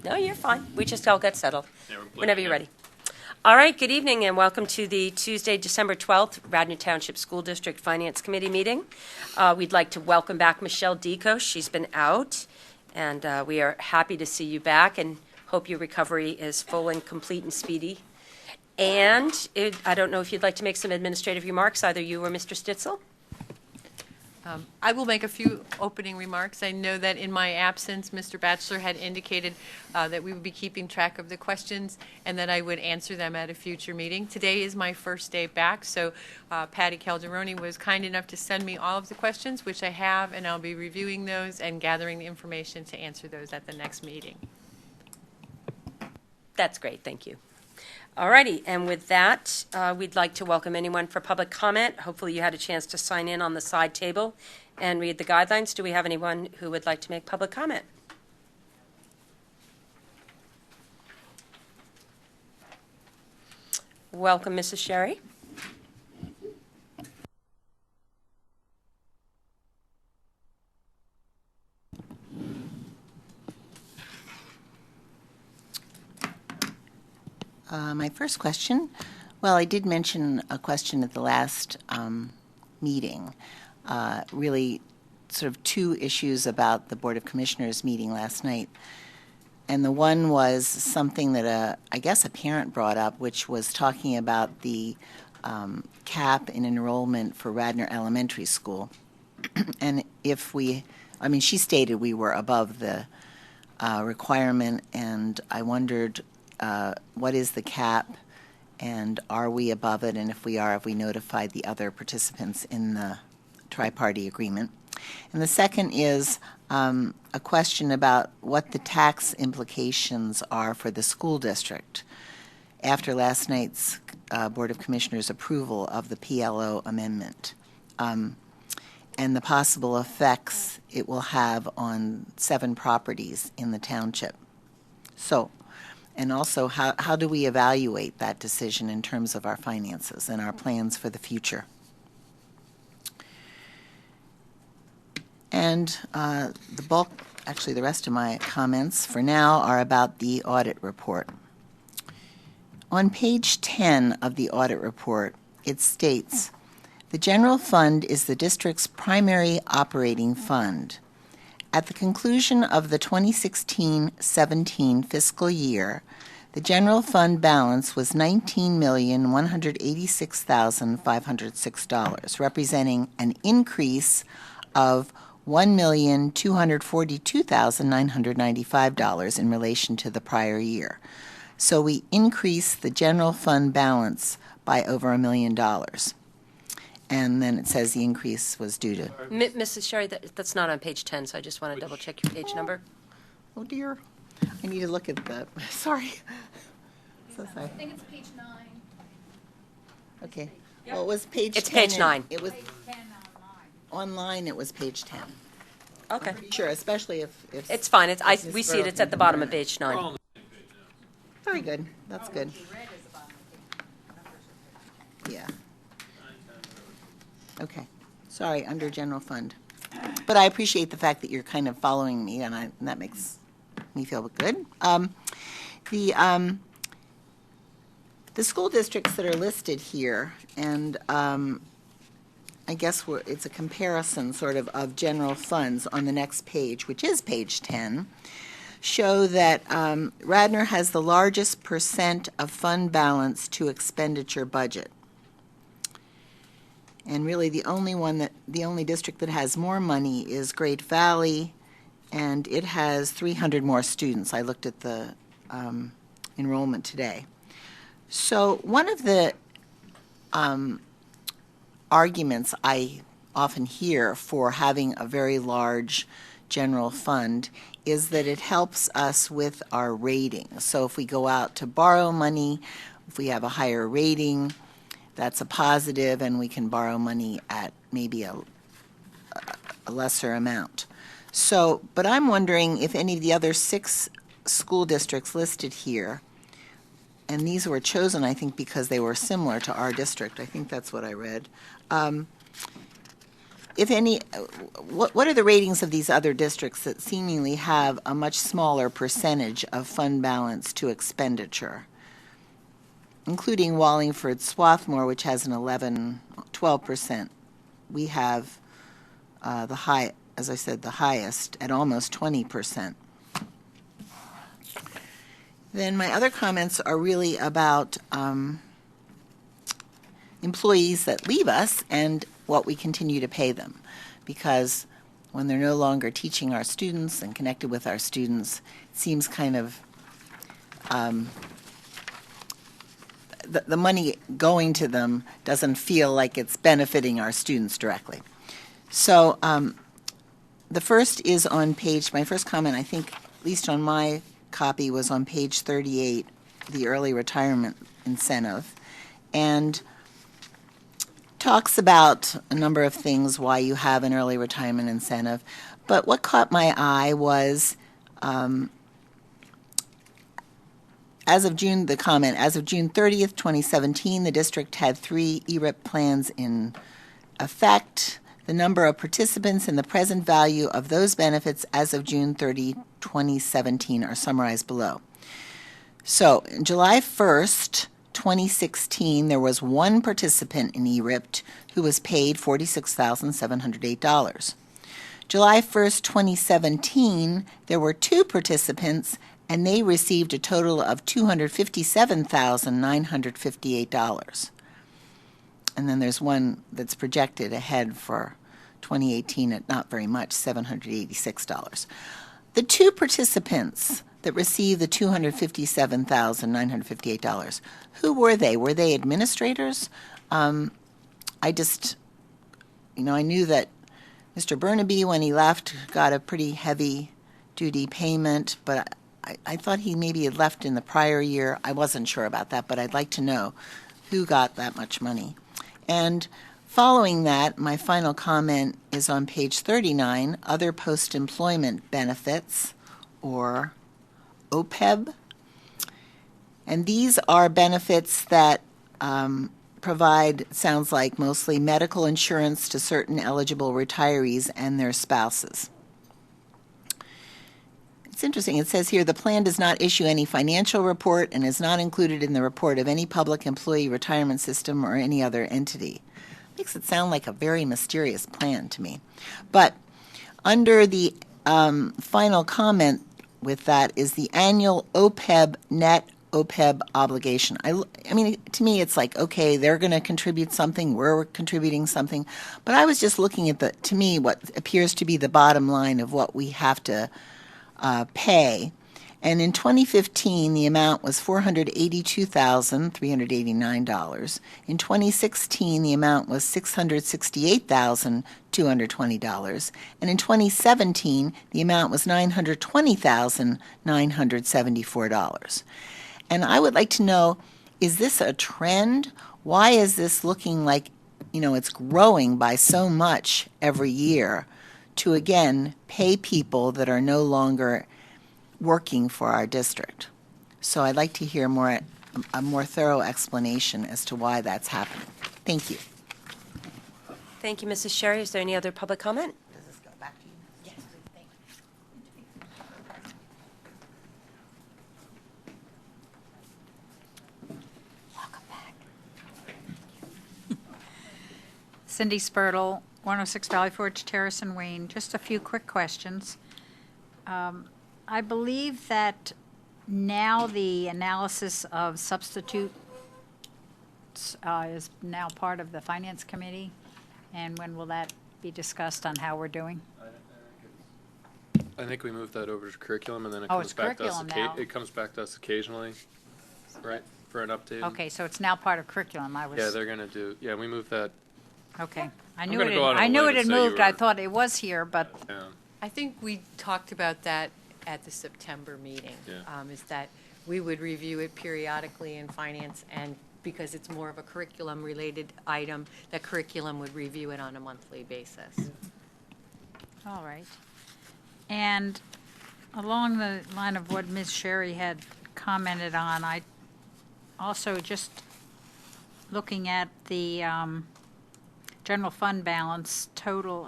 No, you're fine. We just all get settled Yeah, we're whenever you're playing. ready. All right, good evening and welcome to the Tuesday, December 12th, Radnor Township School District Finance Committee meeting. We'd like to welcome back Michelle Deco. She's been out, and we are happy to see you back and hope your recovery is full and complete and speedy. And I don't know if you'd like to make some administrative remarks, either you or Mr. Stitzel? I will make a few opening remarks. I know that in my absence, Mr. Batchelor had indicated that we would be keeping track of the questions and that I would answer them at a future meeting. Today is my first day back, so Patty Calderoni was kind enough to send me all of the questions, which I have, and I'll be reviewing those and gathering the information to answer those at the next meeting. That's great, thank you. All righty, and with that, we'd like to welcome anyone for public comment. Hopefully you had a chance to sign in on the side table and read the guidelines. Do we have anyone who would like to make public comment? Welcome, Mrs. Sherry. My first question, well, I did mention a question at the last meeting, really sort of two issues about the Board of Commissioners meeting last night. And the one was something that I guess a parent brought up, which was talking about the cap in enrollment for Radnor Elementary School. And she stated we were above the requirement, and I wondered what is the cap, and are we above it, and if we are, have we notified the other participants in the tri-party agreement? And the second is a question about what the tax implications are for the school district after last night's Board of Commissioners approval of the PLO amendment, and the possible effects it will have on 7 properties in the township. So, and also, how do we evaluate that decision in terms of our finances and our plans for the future? And the rest of my comments for now are about the audit report. On page 10 of the audit report, it states, "The general fund is the district's primary operating fund. At the conclusion of the 2016-17 fiscal year, the general fund balance was $19,186,506, representing an increase of $1,242,995 in relation to the prior year. So we increased the general fund balance by over $1 million. And then it says the increase was due to... Mrs. Sherry, that's not on page 10, so I just want to double check your page number. Oh, dear. I need to look at that. Sorry. So sorry. I think it's page 9. Okay. Well, it was page 10. It's page 9. It was Page 10 online. online. It was page 10. Okay. Sure, especially if It's fine. We see it. It's at the bottom of page 9. Very good. That's good. Yeah. Okay. Sorry, under general fund. But I appreciate the fact that you're kind of following me, and that makes me feel good. The school districts that are listed here, and I guess it's a comparison sort of general funds on the next page, which is page 10, show that Radnor has the largest percent of fund balance to expenditure budget. And really the only district that has more money is Great Valley, and it has 300 more students. I looked at the enrollment today. So one of the arguments I often hear for having a very large general fund is that it helps us with our rating. So if we go out to borrow money, if we have a higher rating, that's a positive, and we can borrow money at maybe a lesser amount. So, but I'm wondering if any of the other 6 school districts listed here, and these were chosen, I think, because they were similar to our district. I think that's what I read. if any, what are the ratings of these other districts that seemingly have a much smaller percentage of fund balance to expenditure? Including Wallingford, Swarthmore, which has an 12%. We have as I said, the highest at almost 20%. Then my other comments are really about employees that leave us and what we continue to pay them. Because when they're no longer teaching our students and connected with our students, it seems kind of the money going to them doesn't feel like it's benefiting our students directly. So the first is on my first comment, I think, at least on my copy, was on page 38, the early retirement incentive, and talks about a number of things why you have an early retirement incentive. But what caught my eye was as of June 30th, 2017, the district had 3 ERIP plans in effect. The number of participants and the present value of those benefits as of June 30, 2017 are summarized below. So, on July 1st, 2016, there was 1 participant in ERIP who was paid $46,708. July 1st, 2017, there were 2 participants, and they received a total of $257,958. And then there's one that's projected ahead for 2018 at not very much, $786. The 2 participants that received the $257,958, who were they? Were they administrators? I knew that Mr. Burnaby, when he left, got a pretty heavy-duty payment, but I thought he maybe had left in the prior year. I wasn't sure about that, but I'd like to know who got that much money. And following that, my final comment is on page 39, other post-employment benefits, or OPEB. And these are benefits that provide, sounds like, mostly medical insurance to certain eligible retirees and their spouses. It's interesting. It says here, the plan does not issue any financial report and is not included in the report of any public employee retirement system or any other entity. Makes it sound like a very mysterious plan to me. But under the final comment with that is the annual OPEB net OPEB obligation. I mean, to me, it's like, okay, they're going to contribute something, we're contributing something. But I was just looking at to me, what appears to be the bottom line of what we have to pay. And in 2015, the amount was $482,389. In 2016, the amount was $668,220. And in 2017, the amount was $920,974. And I would like to know, is this a trend? Why is this looking like, it's growing by so much every year to, again, pay people that are no longer working for our district? So I'd like to hear a more thorough explanation as to why that's happening. Thank you. Thank you, Mrs. Sherry. Is there any other public comment? Does this go back to you? Yes, thank you. Welcome back. Cindy Spurtle, 106 Valley Forge Terrace in Wayne. Just a few quick questions. I believe that now the analysis of substitutes is now part of the Finance Committee, and when will that be discussed on how we're doing? I think we moved that over to curriculum, and then it Oh, comes it's back to us. curriculum now. It comes back to us occasionally, right, for an update. Okay, so it's now part of curriculum. Yeah, they're gonna do. Yeah, we moved that. Okay. I I'm knew gonna it. go out on I a knew limb it and had say you moved. I were- thought it was here, but I think we talked about that at the September meeting. Yeah. Is that we would review it periodically in finance, and because it's more of a curriculum-related item, that curriculum would review it on a monthly basis. all right. And along the line of what Ms. Sherry had commented on, I also just looking at the general fund balance total,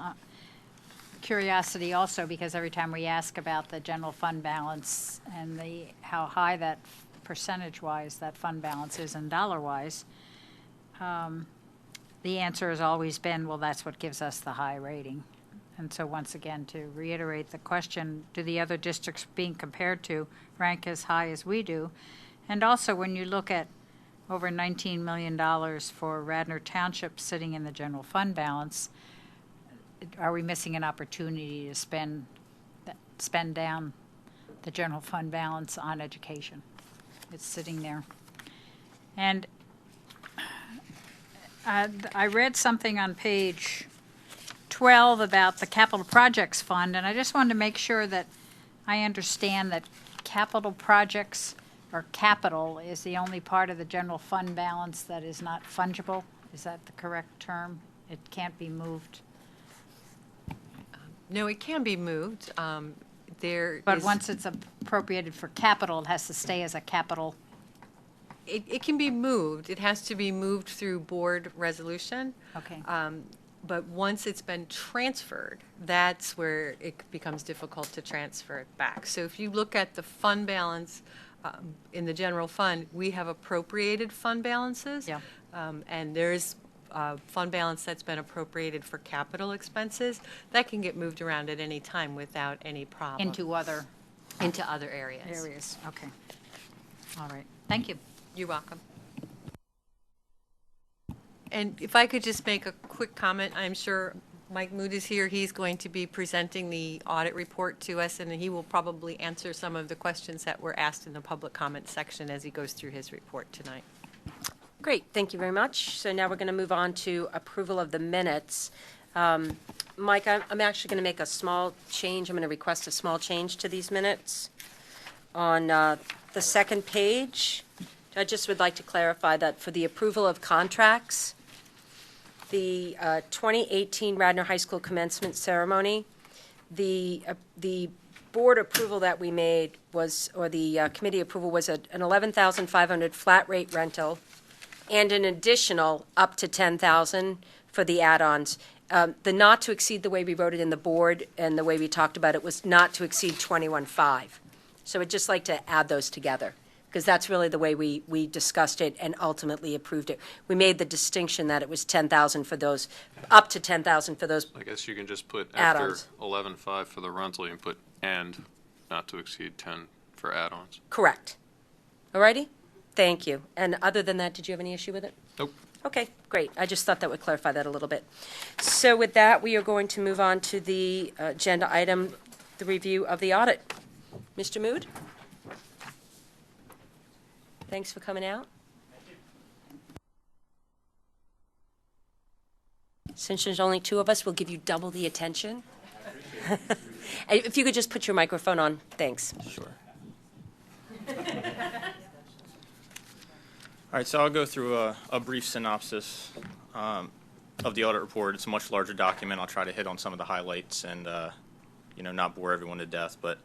curiosity also, because every time we ask about the general fund balance and how high that percentage-wise that fund balance is and dollar-wise, the answer has always been, well, that's what gives us the high rating. And so once again, to reiterate the question, do the other districts being compared to rank as high as we do? And also, when you look at over $19 million for Radnor Township sitting in the general fund balance, are we missing an opportunity to spend down the general fund balance on education? It's sitting there. And I read something on page 12 about the capital projects fund, and I just wanted to make sure that I understand that capital projects or capital is the only part of the general fund balance that is not fungible. Is that the correct term? It can't be moved. No, it can be moved. But once it's appropriated for capital, it has to stay as a capital. It can be moved. It has to be moved through board resolution. Okay. But once it's been transferred, that's where it becomes difficult to transfer it back. So if you look at the fund balance in the general fund, we have appropriated fund balances. Yeah. And there's fund balance that's been appropriated for capital expenses. That can get moved around at any time without any problem. Into other areas. areas. Okay. All right. Thank you. You're welcome. And if I could just make a quick comment, I'm sure Mike Mood is here. He's going to be presenting the audit report to us, and he will probably answer some of the questions that were asked in the public comment section as he goes through his report tonight. Great, thank you very much. So now we're going to move on to approval of the minutes. Mike, I'm actually going to make a small change. I'm going to request a small change to these minutes. On the second page, I just would like to clarify that for the approval of contracts, the 2018 Radnor High School commencement ceremony, the board approval that we made was, or the committee approval was an $11,500 flat rate rental and an additional up to $10,000 for the add-ons. The not to exceed, the way we wrote it in the board and the way we talked about it, was not to exceed $21,500. So I'd just like to add those together, because that's really the way we discussed it and ultimately approved it. We made the distinction that it was $10,000 for those, up to $10,000 for those. I guess you can just put after Add-ons. 11.5 for the rental, you can put and not to exceed 10 for add-ons. Correct. All righty? Thank you. And other than that, did you have any issue with it? Nope. Okay, great. I just thought that would clarify that a little bit. So with that, we are going to move on to the agenda item, the review of the audit. Mr. Mood? Thanks for coming out. Since there's only two of us, we'll give you double the attention. And if you could just put your microphone on, thanks. Sure. All right, so I'll go through a brief synopsis of the audit report. It's a much larger document. I'll try to hit on some of the highlights and not bore everyone to death. But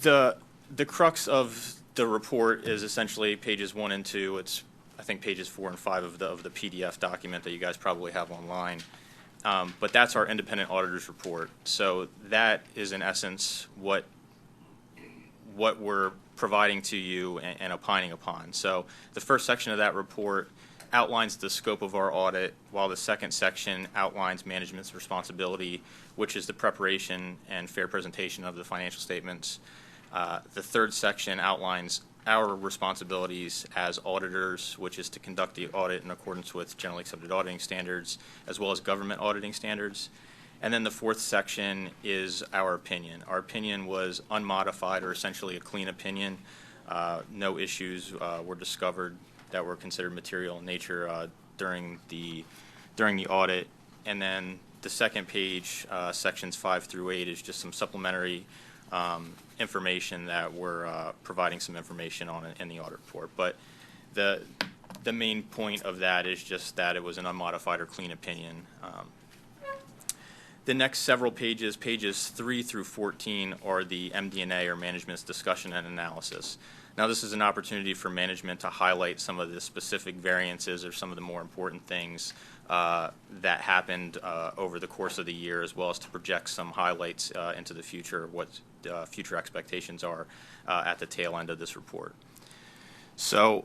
the crux of the report is essentially pages 1 and 2. It's, I think, pages 4 and 5 of the PDF document that you guys probably have online. But that's our independent auditor's report. So that is, in essence, what we're providing to you and opining upon. So the first section of that report outlines the scope of our audit, while the second section outlines management's responsibility, which is the preparation and fair presentation of the financial statements. The third section outlines our responsibilities as auditors, which is to conduct the audit in accordance with generally accepted auditing standards, as well as government auditing standards. And then the fourth section is our opinion. Our opinion was unmodified, or essentially a clean opinion. No issues were discovered that were considered material in nature during the audit. And then the second page, sections 5 through 8, is just some supplementary information that we're providing some information on in the audit report. But the main point of that is just that it was an unmodified or clean opinion. The next several pages, pages 3 through 14, are the MD&A, or management's discussion and analysis. Now, this is an opportunity for management to highlight some of the specific variances or some of the more important things that happened over the course of the year, as well as to project some highlights into the future, what future expectations are at the tail end of this report. So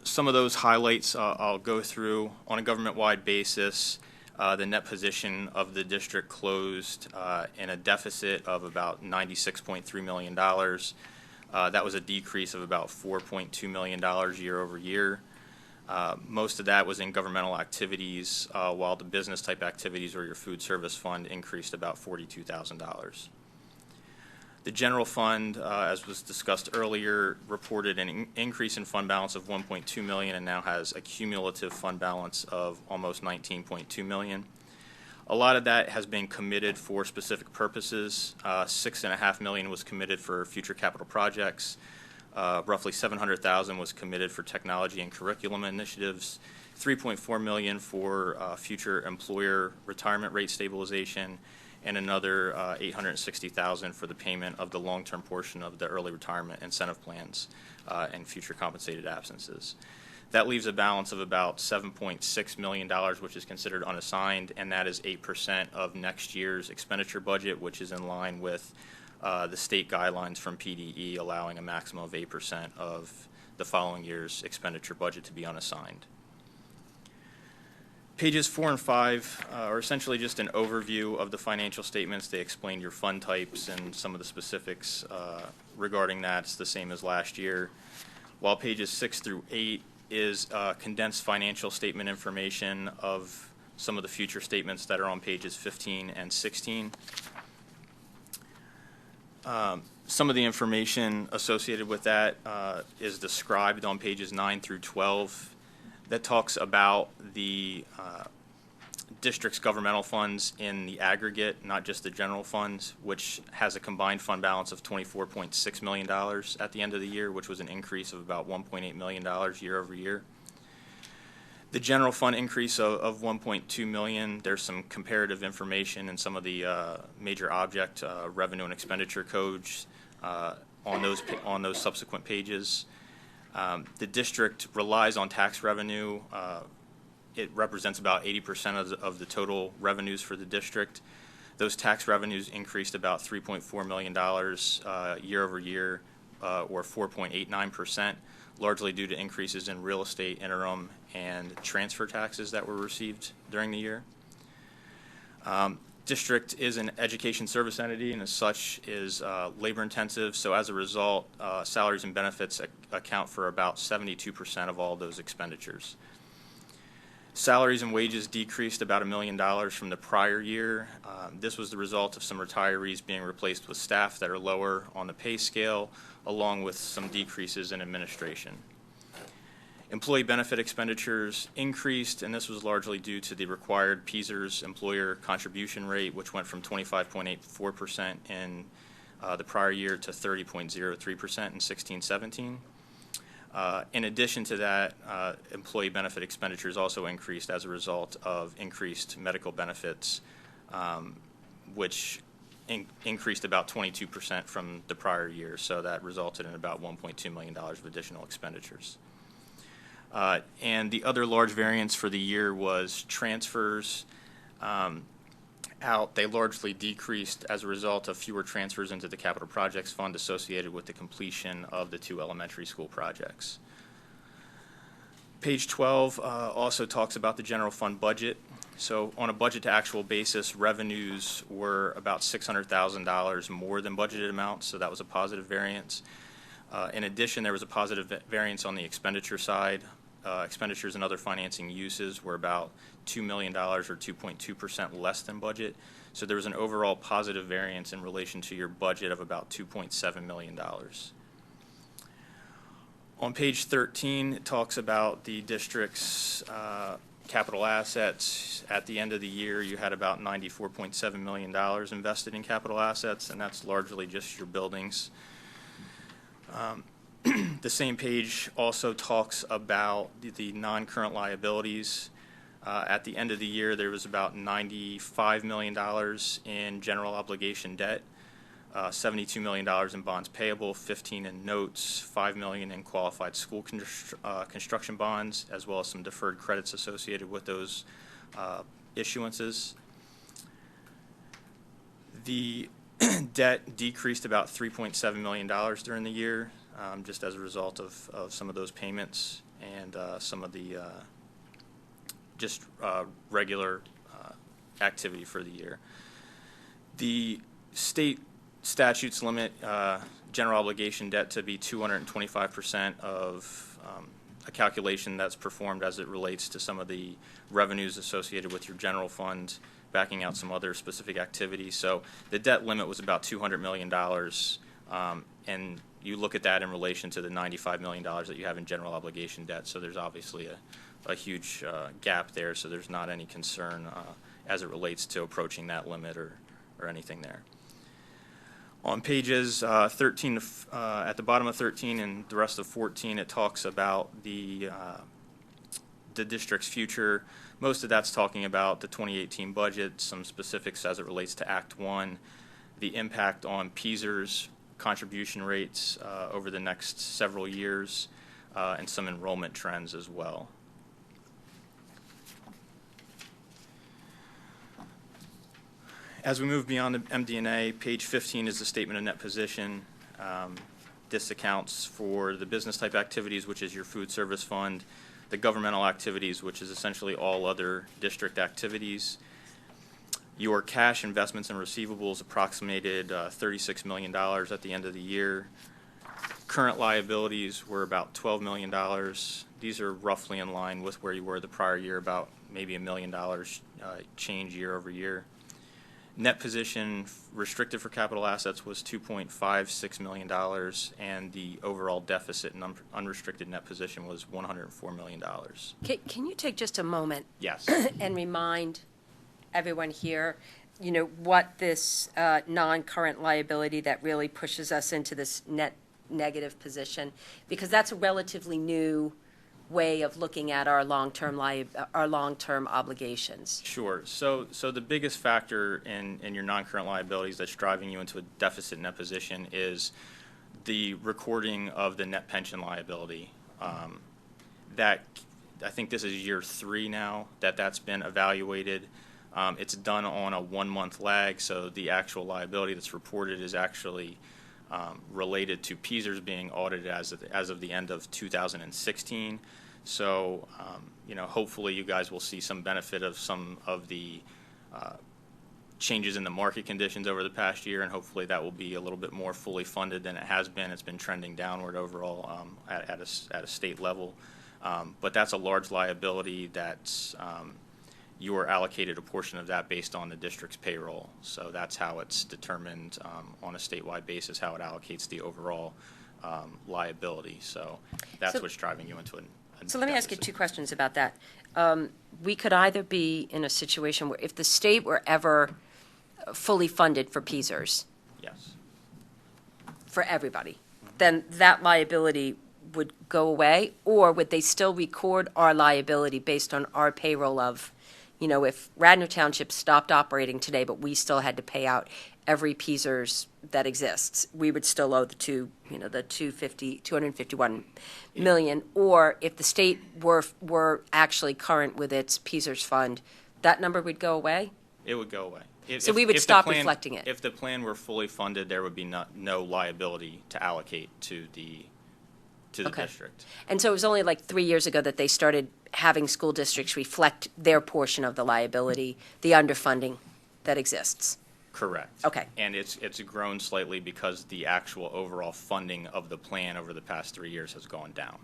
some of those highlights I'll go through. On a government-wide basis, the net position of the district closed in a deficit of about $96.3 million. That was a decrease of about $4.2 million year over year. Most of that was in governmental activities, while the business type activities or your food service fund increased about $42,000. The general fund, as was discussed earlier, reported an increase in fund balance of $1.2 million and now has a cumulative fund balance of almost $19.2 million. A lot of that has been committed for specific purposes. $6.5 million was committed for future capital projects. Roughly $700,000 was committed for technology and curriculum initiatives. $3.4 million for future employer retirement rate stabilization, and another $860,000 for the payment of the long-term portion of the early retirement incentive plans and future compensated absences. That leaves a balance of about $7.6 million, which is considered unassigned, and that is 8% of next year's expenditure budget, which is in line with the state guidelines from PDE, allowing a maximum of 8% of the following year's expenditure budget to be unassigned. Pages 4 and 5 are essentially just an overview of the financial statements. They explain your fund types and some of the specifics regarding that. It's the same as last year. While pages 6 through 8 is condensed financial statement information of some of the future statements that are on pages 15 and 16. Some of the information associated with that is described on pages 9 through 12. That talks about the district's governmental funds in the aggregate, not just the general funds, which has a combined fund balance of $24.6 million at the end of the year, which was an increase of about $1.8 million year over year. The general fund increase of $1.2 million, there's some comparative information in some of the major object revenue and expenditure codes on those subsequent pages. The district relies on tax revenue. It represents about 80% of the total revenues for the district. Those tax revenues increased about $3.4 million year over year, or 4.89%, largely due to increases in real estate, interim, and transfer taxes that were received during the year. District is an education service entity, and as such is labor intensive, so as a result, salaries and benefits account for about 72% of all those expenditures. Salaries and wages decreased about $1 million from the prior year. This was the result of some retirees being replaced with staff that are lower on the pay scale, along with some decreases in administration. Employee benefit expenditures increased, and this was largely due to the required PSERS employer contribution rate, which went from 25.84% in the prior year to 30.03% in 16-17. In addition to that, employee benefit expenditures also increased as a result of increased medical benefits, which increased about 22% from the prior year, so that resulted in about $1.2 million of additional expenditures. And the other large variance for the year was transfers out. They largely decreased as a result of fewer transfers into the capital projects fund associated with the completion of the 2 elementary school projects. Page 12 also talks about the general fund budget. So on a budget to actual basis, revenues were about $600,000 more than budgeted amounts, so that was a positive variance. In addition, there was a positive variance on the expenditure side. Expenditures and other financing uses were about $2 million or 2.2% less than budget. So there was an overall positive variance in relation to your budget of about $2.7 million. On page 13, it talks about the district's capital assets. At the end of the year, you had about $94.7 million invested in capital assets, and that's largely just your buildings. The same page also talks about the non-current liabilities. At the end of the year, there was about $95 million in general obligation debt. $72 million in bonds payable, 15 in notes, 5 million in qualified school construction bonds, as well as some deferred credits associated with those issuances. The debt decreased about $3.7 million during the year, just as a result of some of those payments and some of the just regular activity for the year. The state statutes limit general obligation debt to be 225% of a calculation that's performed as it relates to some of the revenues associated with your general fund, backing out some other specific activities. So the debt limit was about $200 million, and you look at that in relation to the $95 million that you have in general obligation debt. So there's obviously a huge gap there, so there's not any concern as it relates to approaching that limit or anything there. On pages 13, at the bottom of 13 and the rest of 14, it talks about the district's future. Most of that's talking about the 2018 budget, some specifics as it relates to Act 1, the impact on PSER's contribution rates over the next several years, and some enrollment trends as well. As we move beyond the MD&A, page 15 is the statement of net position. This accounts for the business type activities, which is your food service fund, the governmental activities, which is essentially all other district activities. Your cash investments and receivables approximated $36 million at the end of the year. Current liabilities were about $12 million. These are roughly in line with where you were the prior year, about maybe $1 million change year over year. Net position restricted for capital assets was $2.56 million, and the overall deficit in unrestricted net position was $104 million. Can you take just a moment? Yes. And remind everyone here, you know, what this non-current liability that really pushes us into this net negative position, because that's a relatively new way of looking at our long-term obligations. Sure. So the biggest factor in your non-current liabilities that's driving you into a deficit net position is the recording of the net pension liability. That I think this is year 3 now that's been evaluated. It's done on a 1-month lag, so the actual liability that's reported is actually related to PSERS being audited as of the end of 2016. So, you know, hopefully you guys will see some benefit of some of the changes in the market conditions over the past year, and hopefully that will be a little bit more fully funded than it has been. It's been trending downward overall at a state level. But that's a large liability that's you are allocated a portion of that based on the district's payroll. So that's how it's determined on a statewide basis, how it allocates the overall liability. So that's what's driving you into a So let me ask you 2 questions about that. We could either be in a situation where if the state were ever fully funded for PSERS, Yes. for everybody, then that liability would go away, or would they still record our liability based on our payroll of, you know, if Radnor Township stopped operating today, but we still had to pay out every PSERS that exists, we would still owe the 251 million, or if the state were actually current with its PSERS fund, that number would go away? It would go away. So we would stop reflecting it. If the plan were fully funded, there would be no liability to allocate to the Okay. district. And so it was only like 3 years ago that they started having school districts reflect their portion of the liability, the underfunding that exists. Correct. Okay. And it's grown slightly because the actual overall funding of the plan over the past 3 years has gone down.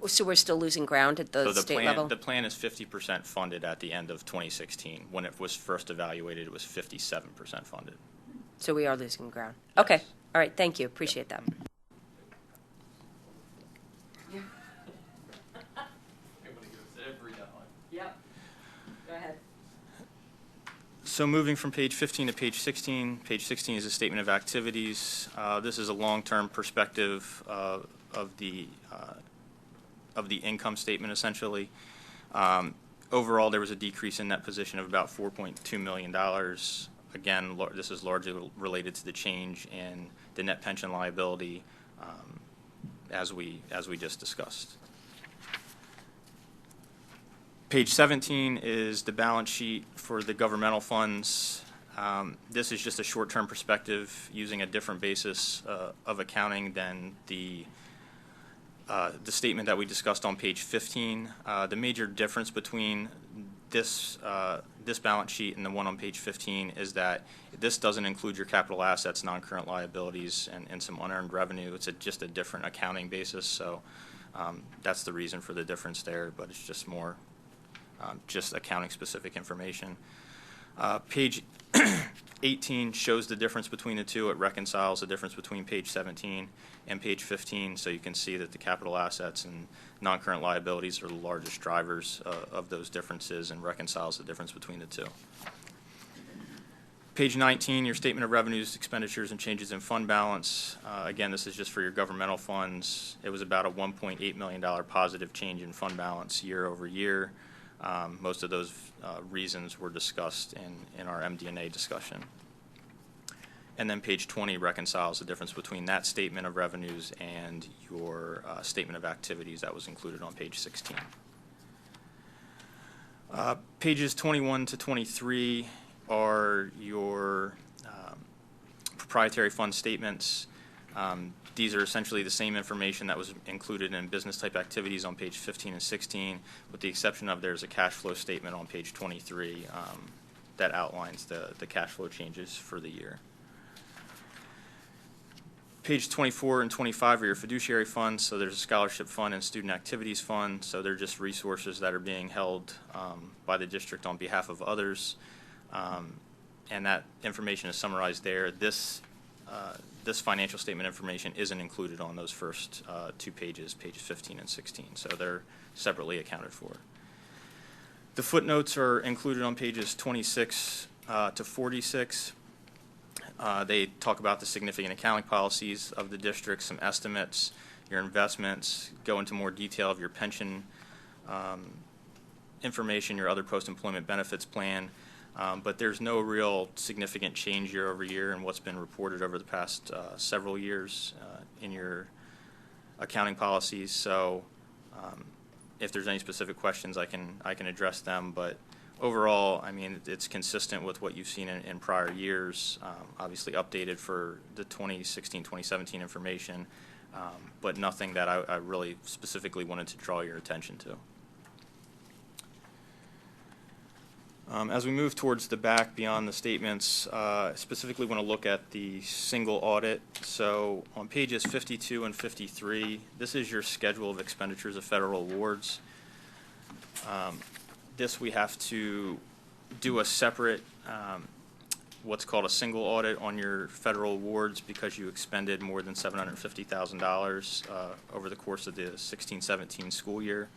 So we're still losing ground at the So state level? the plan is 50% funded at the end of 2016. When it was first evaluated, it was 57% funded. So we are losing ground. Okay. Yes. All right. Thank you. Appreciate that. Yep. Go ahead. So moving from page 15 to page 16, page 16 is a statement of activities. This is a long-term perspective of the income statement, essentially. Overall, there was a decrease in net position of about $4.2 million. Again, this is largely related to the change in the net pension liability as we just discussed. Page 17 is the balance sheet for the governmental funds. This is just a short-term perspective using a different basis of accounting than the statement that we discussed on page 15. The major difference between this balance sheet and the one on page 15 is that this doesn't include your capital assets, non-current liabilities, and some unearned revenue. It's just a different accounting basis, so that's the reason for the difference there, but it's just more just accounting-specific information. Page 18 shows the difference between the two. It reconciles the difference between page 17 and page 15, so you can see that the capital assets and non-current liabilities are the largest drivers of those differences and reconciles the difference between the two. Page 19, your statement of revenues, expenditures, and changes in fund balance. Again, this is just for your governmental funds. It was about a $1.8 million positive change in fund balance year over year. Most of those reasons were discussed in our MD&A discussion. And then page 20 reconciles the difference between that statement of revenues and your statement of activities that was included on page 16. Pages 21 to 23 are your proprietary fund statements. These are essentially the same information that was included in business type activities on page 15 and 16, with the exception of there's a cash flow statement on page 23 that outlines the cash flow changes for the year. Page 24 and 25 are your fiduciary funds. So there's a scholarship fund and student activities fund. So they're just resources that are being held by the district on behalf of others. And that information is summarized there. This financial statement information isn't included on those first two pages, pages 15 and 16. So they're separately accounted for. The footnotes are included on pages 26 to 46. They talk about the significant accounting policies of the district, some estimates, your investments, go into more detail of your pension information, your other post-employment benefits plan. But there's no real significant change year over year in what's been reported over the past several years in your accounting policies. So if there's any specific questions, I can address them. But overall, I mean, it's consistent with what you've seen in prior years, obviously updated for the 2016-2017 information, but nothing that I really specifically wanted to draw your attention to. As we move towards the back beyond the statements, specifically want to look at the single audit. So on pages 52 and 53, this is your schedule of expenditures of federal awards. This we have to do a separate, what's called a single audit on your federal awards because you expended more than $750,000 over the course of the 16-17 school year.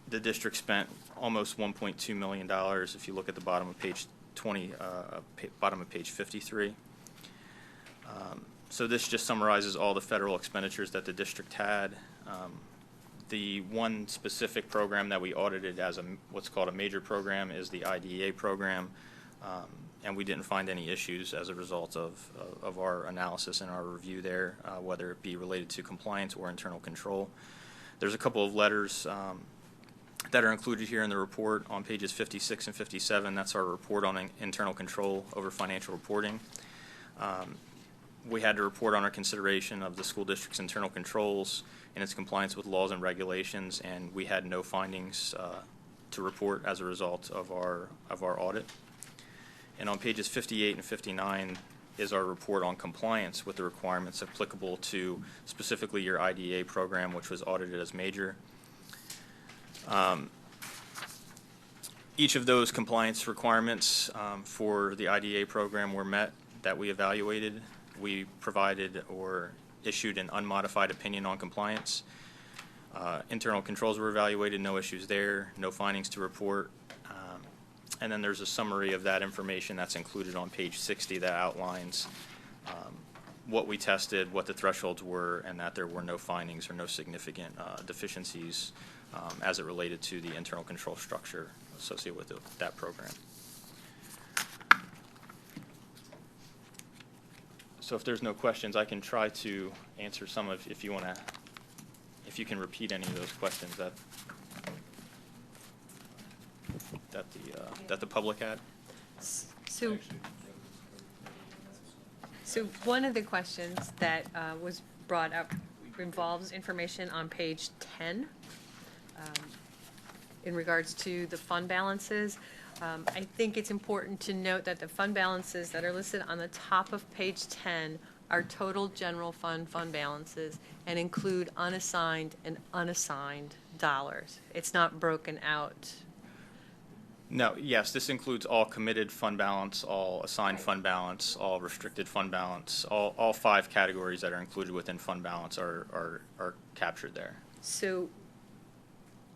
The district spent almost $1.2 million if you look at the bottom of page 20, bottom of page 53. So this just summarizes all the federal expenditures that the district had. The one specific program that we audited as what's called a major program is the IDEA program, and we didn't find any issues as a result of our analysis and our review there, whether it be related to compliance or internal control. There's a couple of letters that are included here in the report on pages 56 and 57. That's our report on internal control over financial reporting. We had to report on our consideration of the school district's internal controls and its compliance with laws and regulations, and we had no findings to report as a result of our audit. And on pages 58 and 59 is our report on compliance with the requirements applicable to specifically your IDEA program, which was audited as major. Each of those compliance requirements for the IDEA program were met that we evaluated. We provided or issued an unmodified opinion on compliance. Internal controls were evaluated, no issues there, no findings to report. And then there's a summary of that information that's included on page 60 that outlines what we tested, what the thresholds were, and that there were no findings or no significant deficiencies as it related to the internal control structure associated with that program. So if there's no questions, I can try to answer some of, if you want to, if you can repeat any of those questions that the public had. So one of the questions that was brought up involves information on page 10 in regards to the fund balances. I think it's important to note that the fund balances that are listed on the top of page 10 are total general fund balances and include unassigned and unassigned dollars. It's not broken out. No, yes, this includes all committed fund balance, all assigned fund balance, all restricted fund balance, all 5 categories that are included within fund balance are captured there. So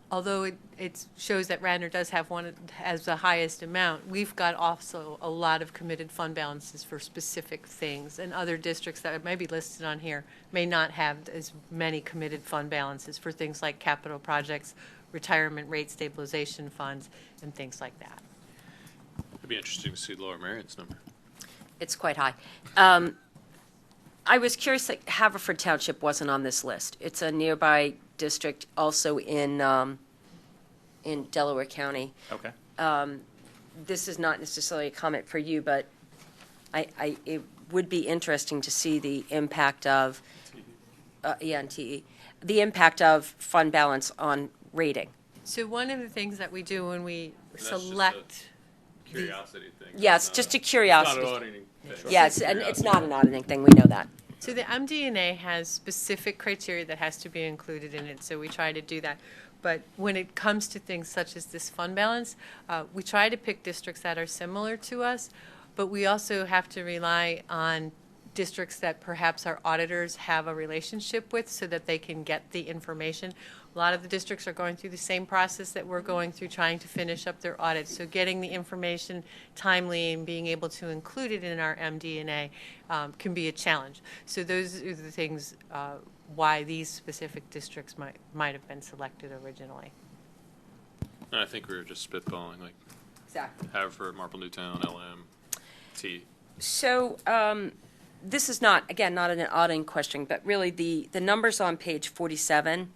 although it shows that Radnor does have has the highest amount, we've got also a lot of committed fund balances for specific things, and other districts that may be listed on here may not have as many committed fund balances for things like capital projects, retirement rate stabilization funds, and things like that. It'd be interesting to see Lower Marion's number. It's quite high. I was curious that Haverford Township wasn't on this list. It's a nearby district, also in Delaware County. Okay. This is not necessarily a comment for you, but it would be interesting to see the impact of, and TE, the impact of fund balance on rating. So one of the things that we do when we That's just select, Curiosity thing. Yes, It's just a not curiosity. It's not an auditing thing. Yes, and it's not an auditing thing, we know that. so the MD&A has specific criteria that has to be included in it, so we try to do that. But when it comes to things such as this fund balance, we try to pick districts that are similar to us, but we also have to rely on districts that perhaps our auditors have a relationship with so that they can get the information. A lot of the districts are going through the same process that we're going through, trying to finish up their audits. So getting the information timely and being able to include it in our MD&A can be a challenge. So those are the things why these specific districts might have been selected originally. And I think we were just spitballing, like Exactly. Haverford, Marple Newtown, LM, T. So this is not, again, not an auditing question, but really the numbers on page 47,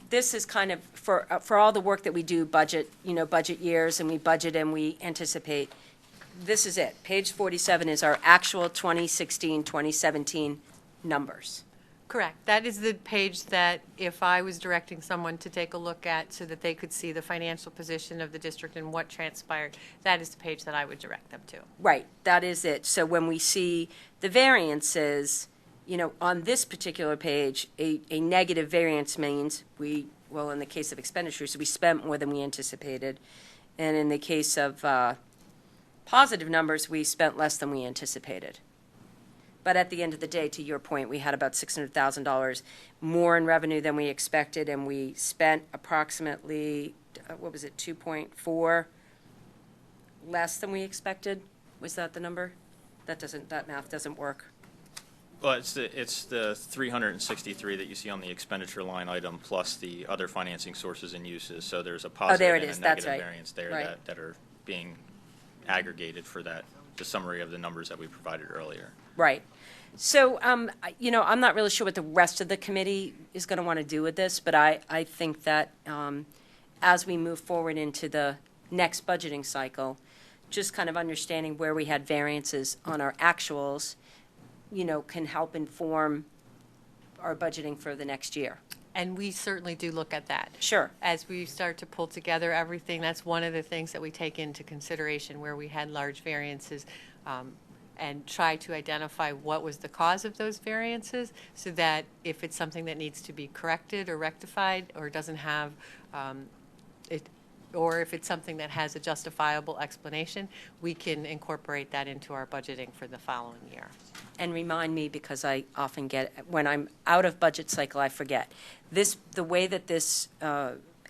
this is kind of, for all the work that we do, budget years, and we budget and we anticipate, this is it. Page 47 is our actual 2016, 2017 numbers. Correct. That is the page that if I was directing someone to take a look at so that they could see the financial position of the district and what transpired, that is the page that I would direct them to. Right, that is it. So when we see the variances, on this particular page, a negative variance means well, in the case of expenditures, we spent more than we anticipated. And in the case of positive numbers, we spent less than we anticipated. But at the end of the day, to your point, we had about $600,000 more in revenue than we expected, and we spent approximately, 2.4 less than we expected? Was that the number? That math doesn't work. Well, it's the 363 that you see on the expenditure line item plus the other financing sources and uses. So there's a positive there it and is. a That's negative right. variance there Right. that are being aggregated for the summary of the numbers that we provided earlier. Right. So, I'm not really sure what the rest of the committee is going to want to do with this, but I think that as we move forward into the next budgeting cycle, just kind of understanding where we had variances on our actuals, can help inform our budgeting for the next year. And we certainly do look at that. Sure. As we start to pull together everything, that's one of the things that we take into consideration where we had large variances, and try to identify what was the cause of those variances so that if it's something that needs to be corrected or rectified or doesn't have or if it's something that has a justifiable explanation, we can incorporate that into our budgeting for the following year. And remind me, because I often when I'm out of budget cycle, I forget. The way that this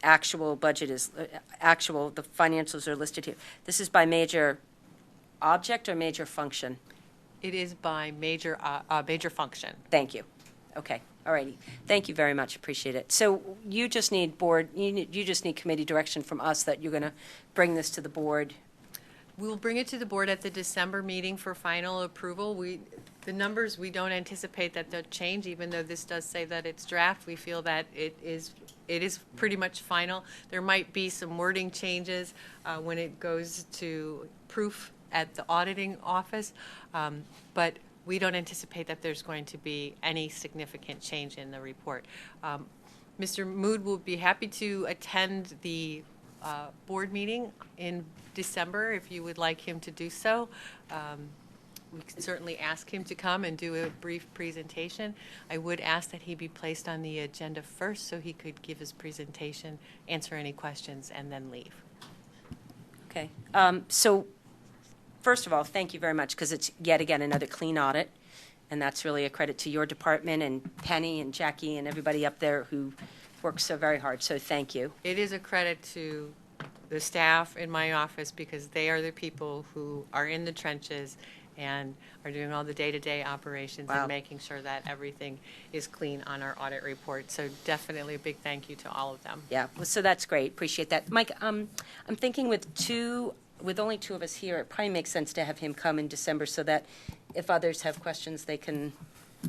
actual budget is, the financials are listed here, this is by major object or major function? It is by major function. Thank you. Okay, all righty. Thank you very much, appreciate it. So you just need committee direction from us that you're going to bring this to the board? We will bring it to the board at the December meeting for final approval. The numbers, we don't anticipate that they'll change, even though this does say that it's draft. We feel that it is pretty much final. There might be some wording changes when it goes to proof at the auditing office, but we don't anticipate that there's going to be any significant change in the report. Mr. Mood will be happy to attend the board meeting in December if you would like him to do so. We can certainly ask him to come and do a brief presentation. I would ask that he be placed on the agenda first so he could give his presentation, answer any questions, and then leave. Okay. So first of all, thank you very much, because it's yet again another clean audit, and that's really a credit to your department and Penny and Jackie and everybody up there who works so very hard. So thank you. It is a credit to the staff in my office because they are the people who are in the trenches and are doing all the day-to-day operations Wow. and making sure that everything is clean on our audit report. So definitely a big thank you to all of them. Yeah, well, so that's great. Appreciate that. Mike, I'm thinking with only two of us here, it probably makes sense to have him come in December so that if others have questions, they can.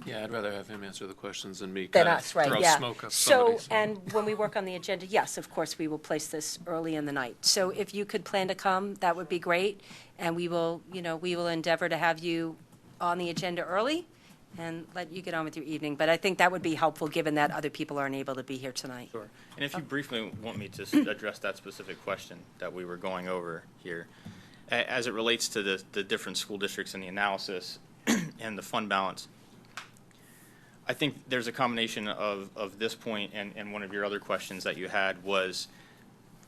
Yeah, I'd rather have him answer the questions than me Than kind us, of right, throw yeah. smoke up So, somebody's. and when we work on the agenda, yes, of course, we will place this early in the night. So if you could plan to come, that would be great. And we will endeavor to have you on the agenda early and let you get on with your evening. But I think that would be helpful, given that other people aren't able to be here tonight. Sure. And if you briefly want me to address that specific question that we were going over here, as it relates to the different school districts and the analysis and the fund balance, I think there's a combination of this point and one of your other questions that you had was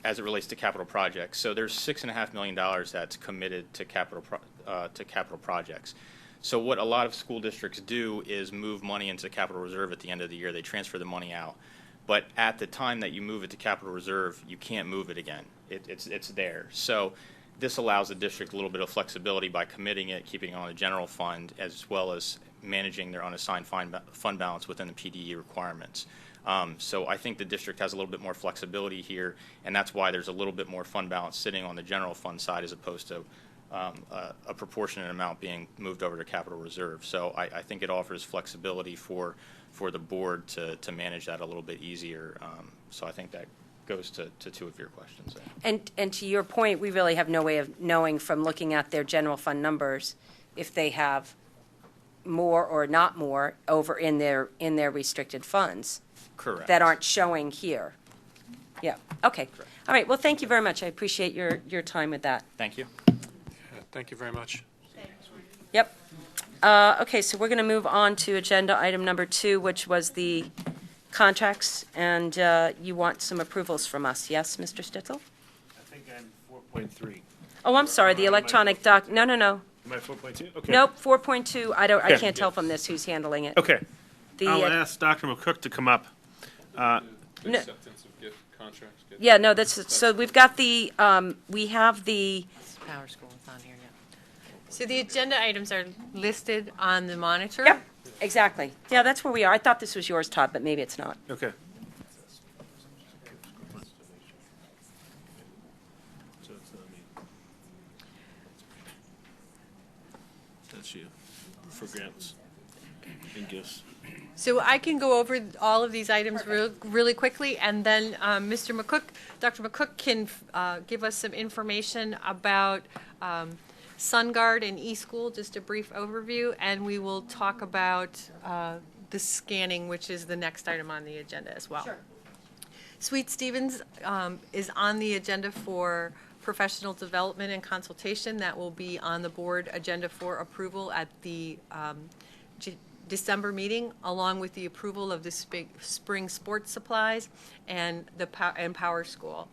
as it relates to capital projects. So there's $6.5 million that's committed to capital projects. So what a lot of school districts do is move money into capital reserve at the end of the year. They transfer the money out. But at the time that you move it to capital reserve, you can't move it again. It's there. So this allows the district a little bit of flexibility by committing it, keeping it on the general fund, as well as managing their unassigned fund balance within the PDE requirements. So I think the district has a little bit more flexibility here, and that's why there's a little bit more fund balance sitting on the general fund side as opposed to a proportionate amount being moved over to capital reserve. So I think it offers flexibility for the board to manage that a little bit easier. So I think that goes to two of your questions. And to your point, we really have no way of knowing from looking at their general fund numbers if they have more or not more over in their restricted funds. Correct. That aren't showing here. Yeah, okay. Correct. All right, well, thank you very much. I appreciate your time with that. Thank you. Thank you very much. Yep. Okay, so we're going to move on to agenda item number 2, which was the contracts, and you want some approvals from us, yes, Mr. Stitzel? I think I'm 4.3. Oh, I'm sorry, the electronic doc, no. Am I 4.2? Okay. Nope, 4.2, I Okay. can't tell from this who's handling it. Okay. The, I'll ask Dr. McCook to come up. No. Acceptance of gift contracts. Yeah, no, so we've got the, we have the, PowerSchool is on here now. So the agenda items are listed on the monitor. yep, exactly. Yeah, that's where we are. I thought this was yours, Todd, but maybe it's not. Okay. So it's not me. That's you. For grants and gifts. So I can go over all of these items really quickly, and then Dr. McCook can give us some information about SunGuard and eSchool, just a brief overview, and we will talk about the scanning, which is the next item on the agenda as well. Sure. Sweet Stevens is on the agenda for professional development and consultation. That will be on the board agenda for approval at the December meeting, along with the approval of the spring sports supplies and PowerSchool,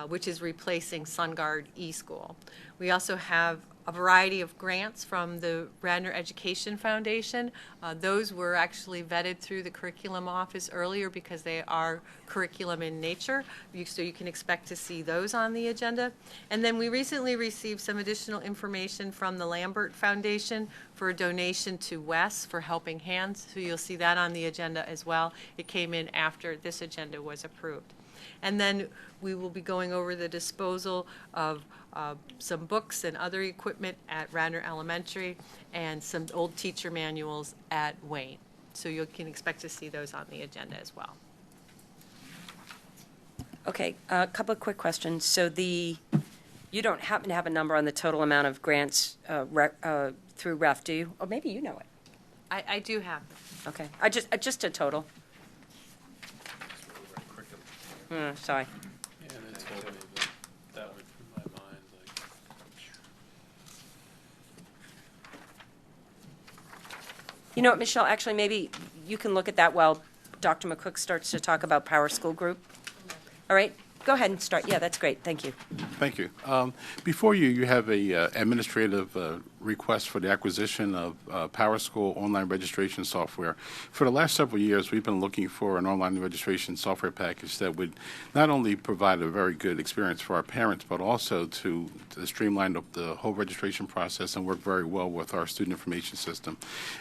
which is replacing SunGuard eSchool. We also have a variety of grants from the Radnor Education Foundation. Those were actually vetted through the curriculum office earlier because they are curriculum in nature, so you can expect to see those on the agenda. And then we recently received some additional information from the Lambert Foundation for a donation to Wes for Helping Hands, so you'll see that on the agenda as well. It came in after this agenda was approved. And then we will be going over the disposal of some books and other equipment at Radnor Elementary and some old teacher manuals at Wayne. So you can expect to see those on the agenda as well. Okay, a couple of quick questions. So you don't happen to have a number on the total amount of grants through REF, do you? Or maybe you know it. I do have. Okay, just a total. Sorry. Yeah, they told me, but that went from my mind, like. You know what, Michelle, actually, maybe you can look at that while Dr. McCook starts to talk about PowerSchool Group. All right, go ahead and start. Yeah, that's great. Thank you. Thank you. Before you have a administrative request for the acquisition of PowerSchool online registration software. For the last several years, we've been looking for an online registration software package that would not only provide a very good experience for our parents, but also to streamline the whole registration process and work very well with our student information system.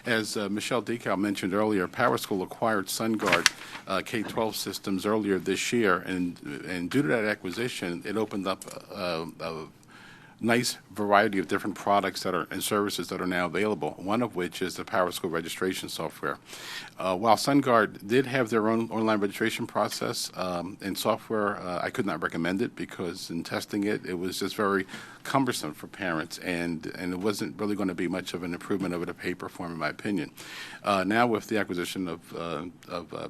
As Michelle Dekow mentioned earlier, PowerSchool acquired SunGuard K-12 systems earlier this year, and due to that acquisition, it opened up a nice variety of different products and services that are now available, one of which is the PowerSchool registration software. While SunGuard did have their own online registration process and software, I could not recommend it because in testing it, it was just very cumbersome for parents, and it wasn't really going to be much of an improvement over the paper form, in my opinion. Now with the acquisition of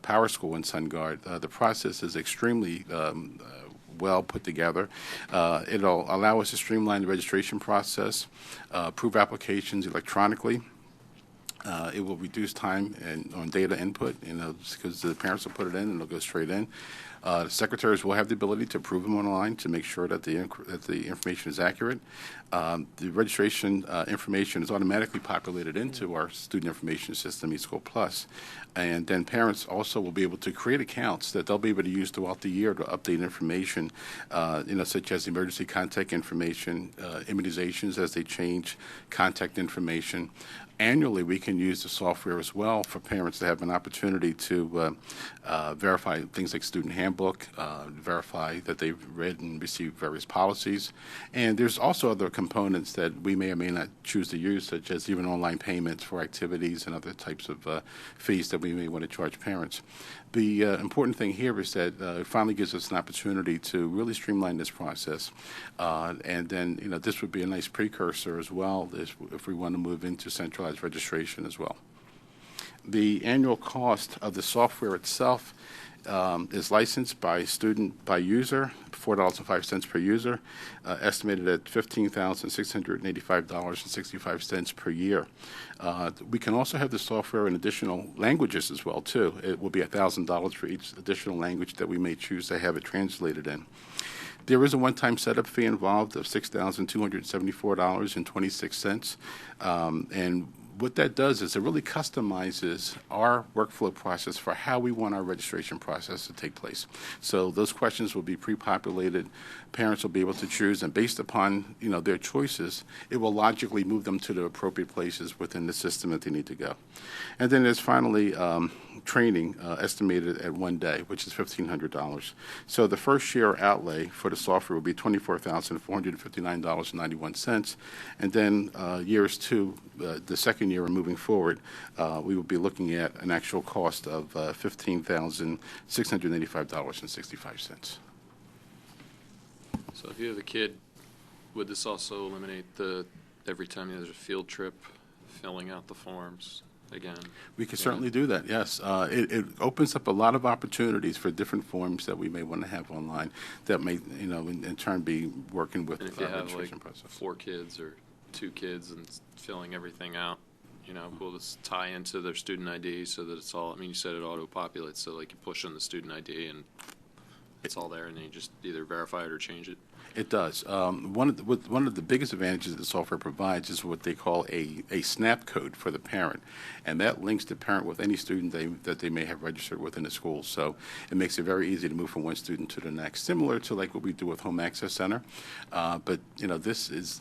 PowerSchool and SunGuard, the process is extremely well put together. It'll allow us to streamline the registration process, approve applications electronically. It will reduce time on data input, because the parents will put it in and it'll go straight in. The secretaries will have the ability to approve them online to make sure that the information is accurate. The registration information is automatically populated into our student information system, eSchool Plus. And then parents also will be able to create accounts that they'll be able to use throughout the year to update information, such as emergency contact information, immunizations as they change, contact information. Annually, we can use the software as well for parents to have an opportunity to verify things like student handbook, verify that they've read and received various policies. And there's also other components that we may or may not choose to use, such as even online payments for activities and other types of fees that we may want to charge parents. The important thing here is that it finally gives us an opportunity to really streamline this process. And then, this would be a nice precursor as well if we want to move into centralized registration as well. The annual cost of the software itself is licensed by student by user, $4.05 per user, estimated at $15,685.65 per year. We can also have the software in additional languages as well, too. It will be $1,000 for each additional language that we may choose to have it translated in. There is a one-time setup fee involved of $6,274.26, and what that does is it really customizes our workflow process for how we want our registration process to take place. So those questions will be pre-populated. Parents will be able to choose, and based upon their choices, it will logically move them to the appropriate places within the system that they need to go. And then there's finally training estimated at 1 day, which is $1,500. So the first year outlay for the software will be $24,459.91, and then years two, the second year and moving forward, we will be looking at an actual cost of $15,685.65. So if you have a kid, would this also eliminate every time there's a field trip, filling out the forms again? We can certainly do that, yes. It opens up a lot of opportunities for different forms that we may want to have online that may, in turn be working with And if you have registration process. 4 kids or 2 kids and filling everything out, will this tie into their student ID so that it's all, you said it auto-populates, so like you push in the student ID and it's all there, and then you just either verify it or change it? It does. One of the biggest advantages that the software provides is what they call a snap code for the parent, and that links the parent with any student that they may have registered within the school. So it makes it very easy to move from one student to the next, similar to like what we do with Home Access Center. But this is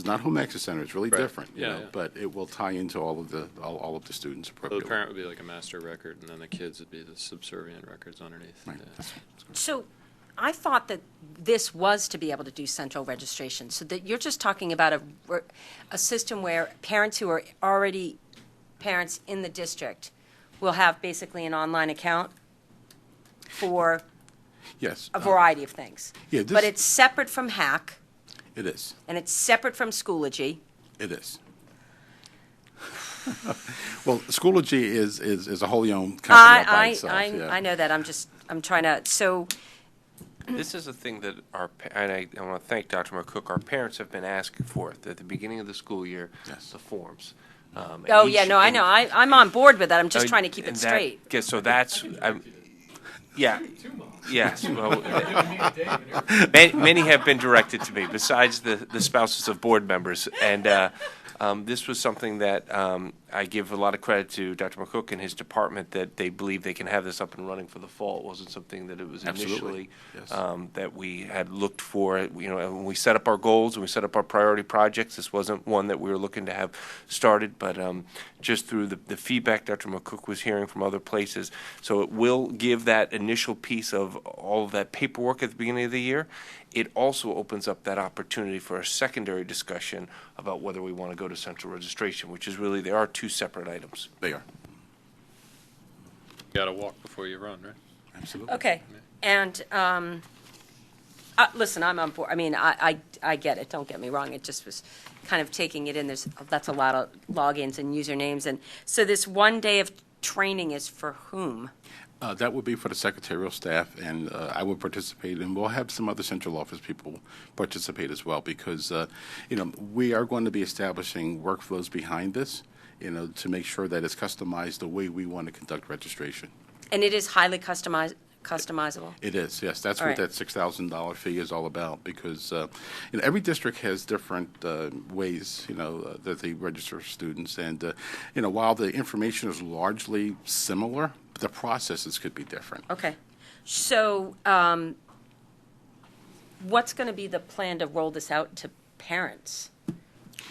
not Home Access Center. It's really Right. different. Yeah. But it will tie into all of the students So the appropriately. parent would be like a master record, and then the kids would be the subservient records underneath. Right. Yeah. That's good. So I thought that this was to be able to do central registration, so that you're just talking about a system where parents who are already parents in the district will have basically an online account for Yes. a variety of things. Yeah, this- But it's separate from Hack, It is. and it's separate from Schoology. It is. Well, Schoology is a wholly owned company all by itself. Yeah. I know that. I'm trying to, so, This is a thing that and I want to thank Dr. McCook, our parents have been asking for it at the beginning of the school year, Yes. the forms. And oh, yeah, no, I and- know. I'm on board with that. I'm just Uh, trying to keep it and that- straight. yeah, so that's, yeah. Yes, well, many have been directed to me, besides the spouses of board members. And this was something that I give a lot of credit to Dr. McCook and his department, that they believe they can have this up and running for the fall. It wasn't something that it was Absolutely, initially yes. that we had looked for. You know, when we set up our goals and we set up our priority projects, this wasn't one that we were looking to have started, but just through the feedback Dr. McCook was hearing from other places. So it will give that initial piece of all of that paperwork at the beginning of the year. It also opens up that opportunity for a secondary discussion about whether we want to go to central registration, which is really, there are two separate items. They are. You got to walk before you run, right? Absolutely. Okay, and, listen, I'm on board. I mean, I get it, don't get me wrong. It just was kind of taking it in. That's a lot of logins and usernames. And so this one day of training is for whom? That would be for the secretarial staff, and I would participate, and we'll have some other central office people participate as well, because, we are going to be establishing workflows behind this, to make sure that it's customized the way we want to conduct registration. And it is highly customizable? It is, yes. That's All what right. that $6,000 fee is all about, because every district has different ways, that they register students, and while the information is largely similar, the processes could be different. Okay. So what's going to be the plan to roll this out to parents?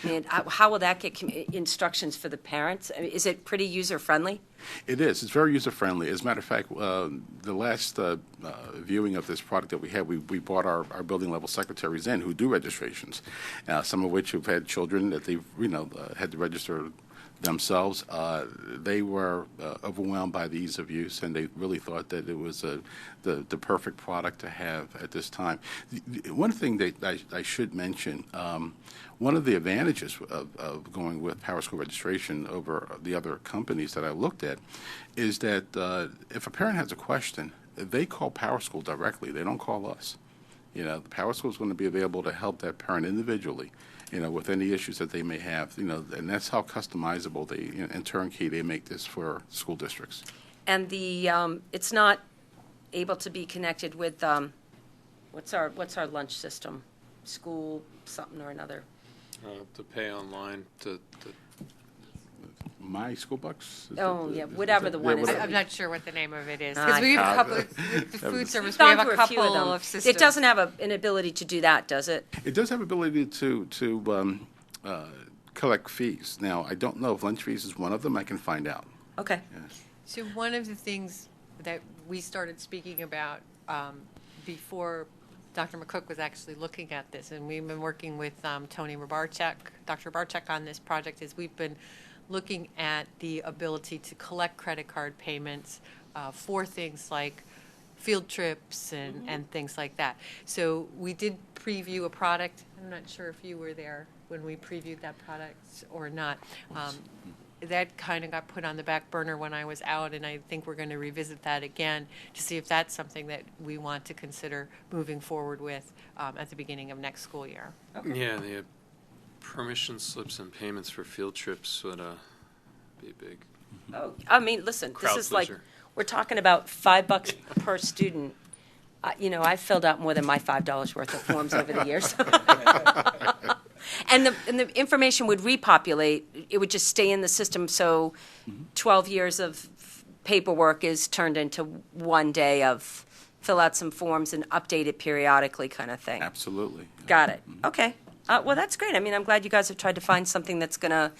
I mean, how will that get instructions for the parents? I mean, is it pretty user-friendly? It is. It's very user-friendly. As a matter of fact, the last viewing of this product that we had, we brought our building-level secretaries in who do registrations, some of which have had children that they've, had to register themselves. They were overwhelmed by the ease of use, and they really thought that it was the perfect product to have at this time. One thing that I should mention, one of the advantages of going with PowerSchool registration over the other companies that I looked at is that if a parent has a question, they call PowerSchool directly. They don't call us. PowerSchool is going to be available to help that parent individually, with any issues that they may have, and that's how customizable they, and turnkey they make this for school districts. And it's not able to be connected with, what's our lunch system? School something or another? To pay online to My school bucks? Oh, yeah, whatever the one is. I'm not sure what the name of it is, I because we have a couple, with the food service, we have a couple of systems. It doesn't have an ability to do that, does it? It does have ability to collect fees. Now, I don't know if lunch fees is one of them. I can find out. Okay. Yes. So one of the things that we started speaking about before Dr. McCook was actually looking at this, and we've been working with Tony Rabarchak, Dr. Rabarchak on this project, is we've been looking at the ability to collect credit card payments for things like field trips and things like that. So we did preview a product. I'm not sure if you were there when we previewed that product or not. That kind of got put on the back burner when I was out, and I think we're going to revisit that again to see if that's something that we want to consider moving forward with at the beginning of next school year. Yeah, the permission slips and payments for field trips would be big. Oh, I mean, listen, Crowd this is like, pleaser. we're talking about $5 per student. I've filled out more than my $5 worth of forms over the years. And the information would repopulate. It would just stay in the system, so 12 years of paperwork is turned into one day of fill out some forms and update it periodically kind of thing. Absolutely. Got it. Okay. Well, that's great. I mean, I'm glad you guys have tried to find something that's going to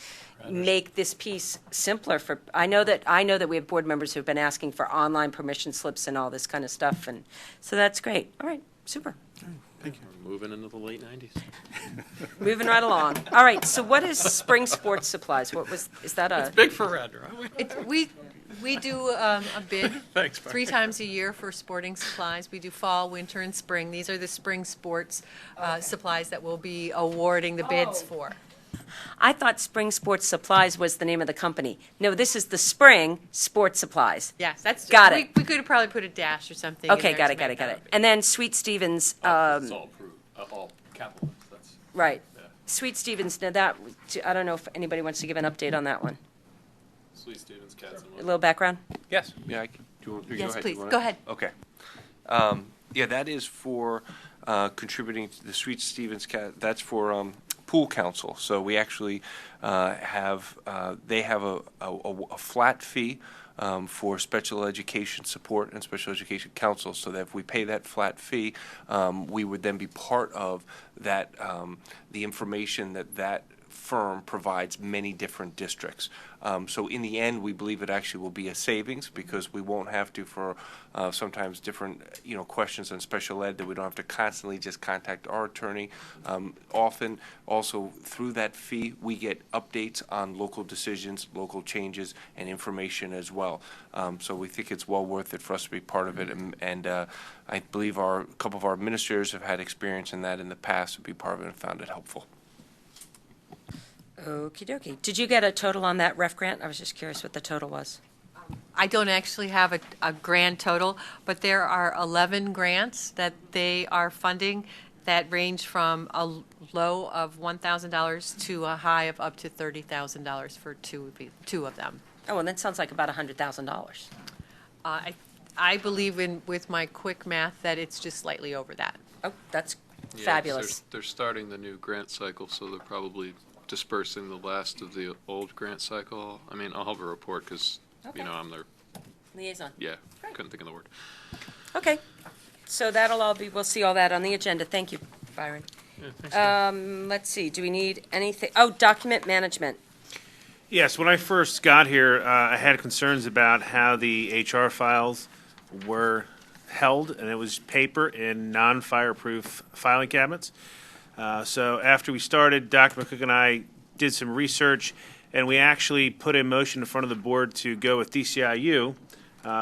make this piece simpler for, I know that we have board members who've been asking for online permission slips and all this kind of stuff, and so that's great. All right, super. We're moving into the late 90s. Moving right along. All right, so what is spring sports supplies? Is that a? Big for Radnor, We do a bid Thanks, Barry. 3 times a year for sporting supplies. We do fall, winter, and spring. These are the spring sports supplies that we'll be awarding the bids for. I thought Spring Sports Supplies was the name of the company. No, this is the Spring Sports Supplies. Yes, that's Got it. We could have probably put a dash or something. in Okay, there got to it, got it, make got that it. up. And then Sweet Stevens, It's all approved, all capitalized. That's right. Yeah. Sweet Stevens, now that, I don't know if anybody wants to give an update on that one. Sweet Stevens, Cats and A little background? Yes. Yeah, I can. Do you want, Yes, go ahead. please. You wanna- Go ahead. Okay. Yeah, that is for contributing to the Sweet Stevens that's for pool council. So we actually have they have a flat fee for special education support and special education counsel. So that if we pay that flat fee, we would then be part of that the information that firm provides many different districts. So in the end, we believe it actually will be a savings because we won't have to for sometimes different questions on special ed that we don't have to constantly just contact our attorney. Often also through that fee, we get updates on local decisions, local changes, and information as well. So we think it's well worth it for us to be part of it. And I believe a couple of our administrators have had experience in that in the past to be part of it and found it helpful. Okie dokie. Did you get a total on that ref grant? I was just curious what the total was. I don't actually have a grand total, but there are 11 grants that they are funding that range from a low of $1,000 to a high of up to $30,000 for two of them. Oh, and that sounds like about $100,000. I believe with my quick math that it's just slightly over that. Oh, that's Yeah, fabulous. They're starting the new grant cycle, so they're probably dispersing the last of the old grant cycle. I mean, I'll have a report because, Okay. I'm their, Liaison. yeah, Great. couldn't think of the word. Okay. So that'll all be, we'll see all that on the agenda. Thank you, Byron. Yeah, thanks. Let's see, do we need anything? Oh, document management. Yes, when I first got here, I had concerns about how the HR files were held, and it was paper in non-fireproof filing cabinets. So after we started, Dr. McCook and I did some research, and we actually put a motion in front of the board to go with DCIU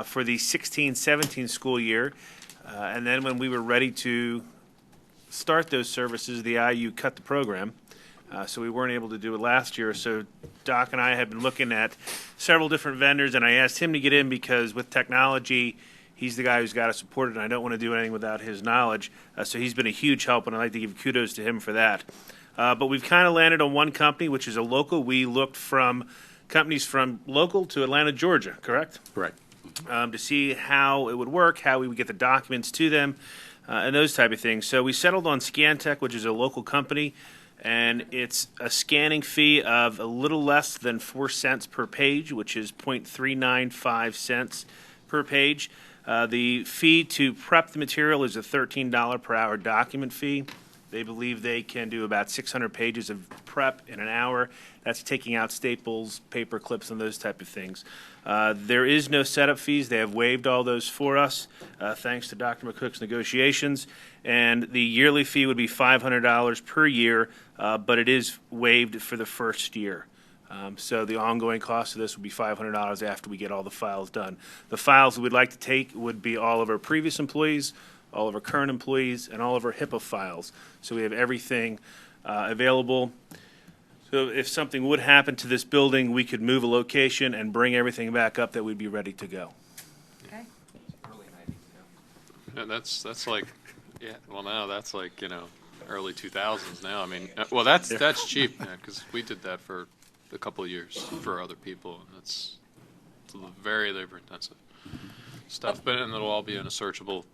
for the 16-17 school year. And then when we were ready to start those services, the IU cut the program. So we weren't able to do it last year. So Doc and I have been looking at several different vendors, and I asked him to get in because with technology, he's the guy who's got to support it, and I don't want to do anything without his knowledge. So he's been a huge help, and I'd like to give kudos to him for that. But we've kind of landed on one company, which is a local. We looked from companies from local to Atlanta, Georgia, correct? Correct. To see how it would work, how we would get the documents to them, and those type of things. So we settled on Scantech, which is a local company, and it's a scanning fee of a little less than 4 cents per page, which is 0.395 cents per page. The fee to prep the material is a $13 per hour document fee. They believe they can do about 600 pages of prep in an hour. That's taking out staples, paper clips, and those type of things. There is no setup fees. They have waived all those for us, thanks to Dr. McCook's negotiations. And the yearly fee would be $500 per year, but it is waived for the first year. So the ongoing cost of this would be $500 after we get all the files done. The files we'd like to take would be all of our previous employees, all of our current employees, and all of our HIPAA files. So we have everything available. So if something would happen to this building, we could move a location and bring everything back up that we'd be ready to go. Okay. Yeah, that's like, yeah, well, now that's like, early 2000s now. I mean, well, that's cheap, because we did that for a couple of years for other people, and it's very labor intensive stuff. But and it'll all be in a searchable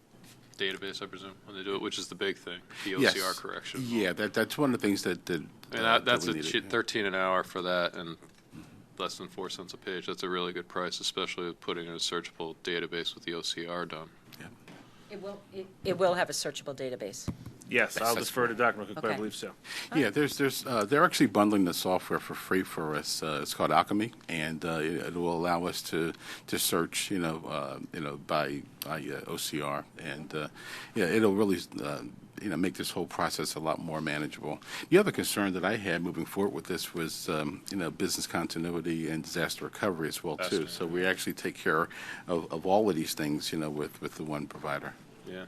database, I presume, when they do it, which is the big thing, the OCR Yes. correction. Yeah, that's one of the things that And that's we a needed. 13 an hour for that, and less than 4 cents a page. That's a really good price, especially with putting in a searchable database with the OCR done. It will have a searchable database. Yes, I'll defer to Dr. McCook, but I Okay. believe so. Yeah, they're actually bundling the software for free for us. It's called Alchemy, and it will allow us to search, by OCR, and yeah, it'll really make this whole process a lot more manageable. The other concern that I had moving forward with this was business continuity and disaster recovery as well too. So we actually take care of all of these things, with the one provider. Yeah.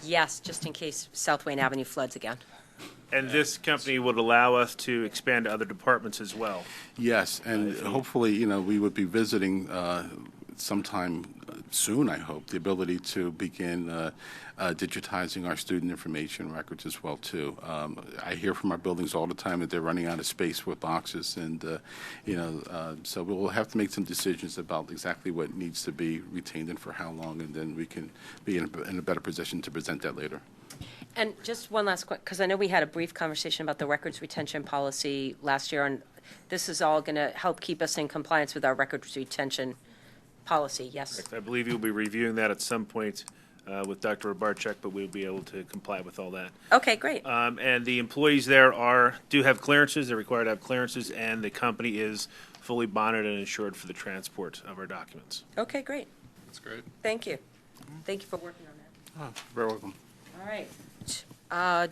Yes, just in case South Wayne Avenue floods again. And this company would allow us to expand to other departments as well. Yes, and hopefully, we would be visiting sometime soon, I hope, the ability to begin digitizing our student information records as well, too. I hear from our buildings all the time that they're running out of space with boxes, and, so we'll have to make some decisions about exactly what needs to be retained and for how long, and then we can be in a better position to present that later. And just one last question, because I know we had a brief conversation about the records retention policy last year, and this is all going to help keep us in compliance with our records retention policy, yes? I believe you'll be reviewing that at some point with Dr. Barczyk, but we'll be able to comply with all that. Okay, great. And the employees there do have clearances. They're required to have clearances, and the company is fully bonded and insured for the transport of our documents. Okay, great. That's great. Thank you. Thank you for working on that. Oh, very welcome. All right.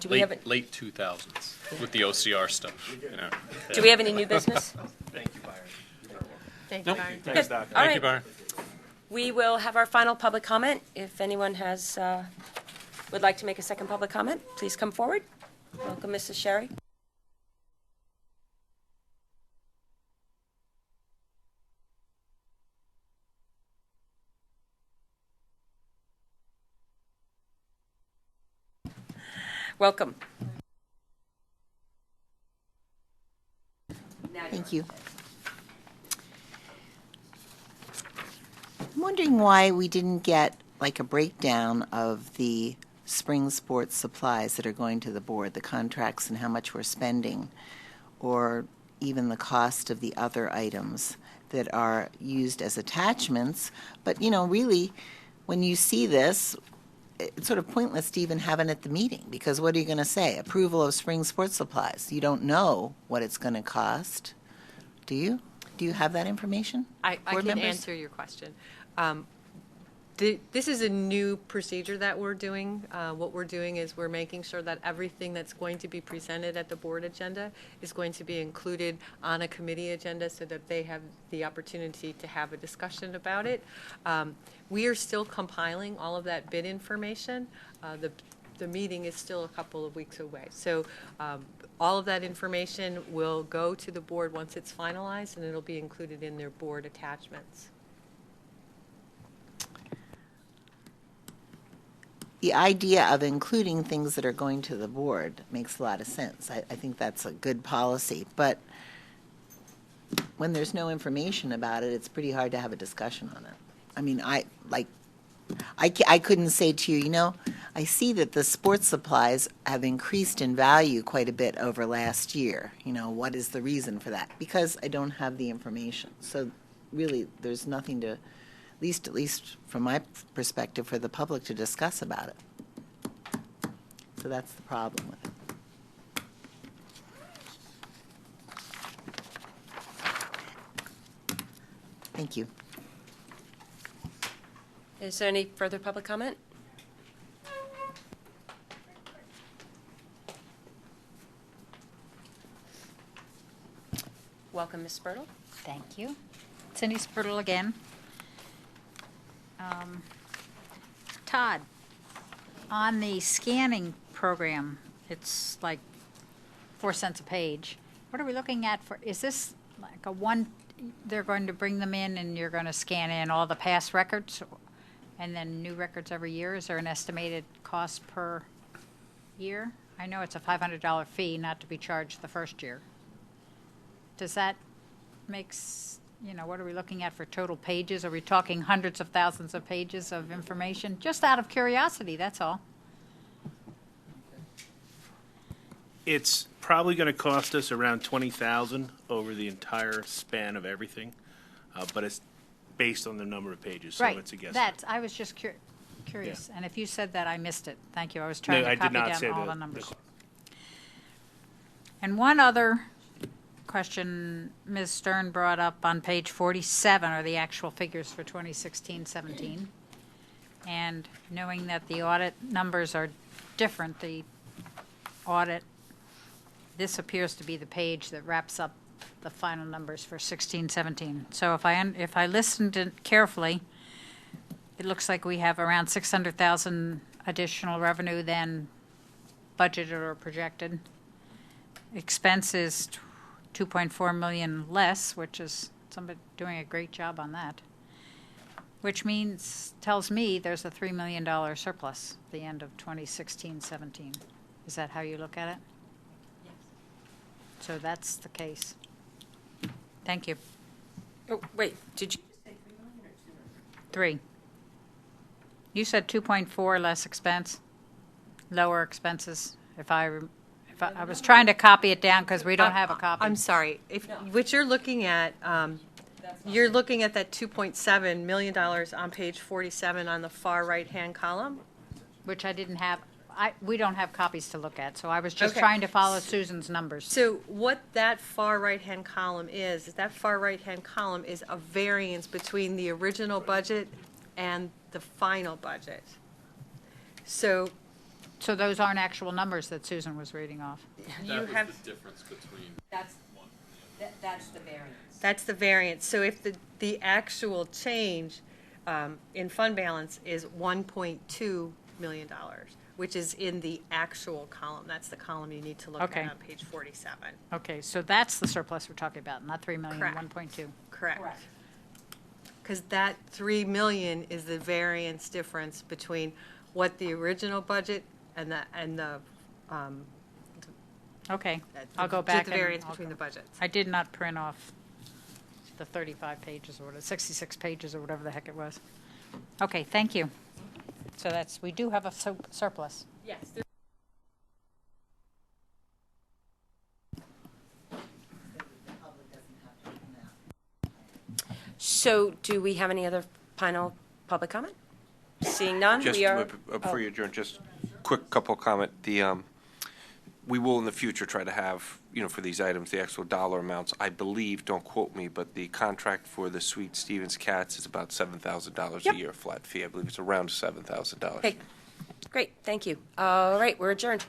Do we have Late 2000s with the OCR stuff. do we have any new business? Thank you, Byron. Thanks, Doc. All right. Byron. We will have our final public comment. If anyone would like to make a second public comment, please come forward. Welcome, Mrs. Sherry. Welcome. Thank you. I'm wondering why we didn't get like a breakdown of the spring sports supplies that are going to the board, the contracts and how much we're spending, or even the cost of the other items that are used as attachments. But, really, when you see this, it's sort of pointless to even have it at the meeting, because what are you going to say? Approval of spring sports supplies. You don't know what it's going to cost, do you? Do you have that information? I Board can members? answer your question. This is a new procedure that we're doing. What we're doing is we're making sure that everything that's going to be presented at the board agenda is going to be included on a committee agenda so that they have the opportunity to have a discussion about it. We are still compiling all of that bid information. The meeting is still a couple of weeks away. So all of that information will go to the board once it's finalized, and it'll be included in their board attachments. The idea of including things that are going to the board makes a lot of sense. I think that's a good policy. But when there's no information about it, it's pretty hard to have a discussion on it. I mean, I couldn't say to you, I see that the sports supplies have increased in value quite a bit over last year. What is the reason for that? Because I don't have the information. So really, there's nothing to, at least from my perspective, for the public to discuss about it. So that's the problem with it. Thank you. Is there any further public comment? Welcome, Ms. Spurtle. Thank you. Cindy Spurtle again. Todd, on the scanning program, it's like 4 cents a page. What are we looking at for, is this like they're going to bring them in and you're going to scan in all the past records and then new records every year? Is there an estimated cost per year? I know it's a $500 fee not to be charged the first year. Does that what are we looking at for total pages? Are we talking hundreds of thousands of pages of information? Just out of curiosity, that's all. It's probably going to cost us around $20,000 over the entire span of everything, but it's based on the number of pages, so Right. it's a guess. I was just curious. curious. And if you said that, I missed it. Thank you. I was trying No, to I did copy not down say all the- the numbers. And one other question Ms. Stern brought up on page 47 are the actual figures for 2016-17. And knowing that the audit numbers are different, the audit, this appears to be the page that wraps up the final numbers for 16-17. So if I listened carefully, it looks like we have around 600,000 additional revenue than budgeted or projected. Expenses 2.4 million less, which is somebody doing a great job on that. Which tells me there's a $3 million surplus at the end of 2016-17. Is that how you look at it? Yes. So that's the case. Thank you. Oh, wait, did you? 3. You said 2.4 less expense, lower expenses. If I was trying to copy it down because we don't have a copy. I'm sorry. What you're looking at, you're looking at that $2.7 million on page 47 on the far right-hand column? Which I didn't have. We don't have copies to look at, so I was just Okay. trying to follow Susan's numbers. So what that far right-hand column is that far right-hand column is a variance between the original budget and the final budget. So So those aren't actual numbers that Susan was reading off. you That have, was the difference between That's the variance. that's the variance. So if the actual change in fund balance is $1.2 million, which is in the actual column. That's the column you need to look Okay. at on page 47. Okay, so that's the surplus we're talking about, not 3 million, Correct. 1.2. Correct. Because that 3 million is the variance difference between what the original budget and the Okay, I'll go back the and variance I'll between go- the budgets. I did not print off the 35 pages or whatever, 66 pages or whatever the heck it was. Okay, thank you. So we do have a surplus. Yes. So do we have any other final public comment? Seeing none, Just we are. before you adjourn, just quick couple of comment. We will in the future try to have, for these items, the actual dollar amounts. I believe, don't quote me, but the contract for the Sweet Stevens Cats is about $7,000 Yep. a year flat fee. I believe it's around $7,000. Okay, great, thank you. All right, we're adjourned.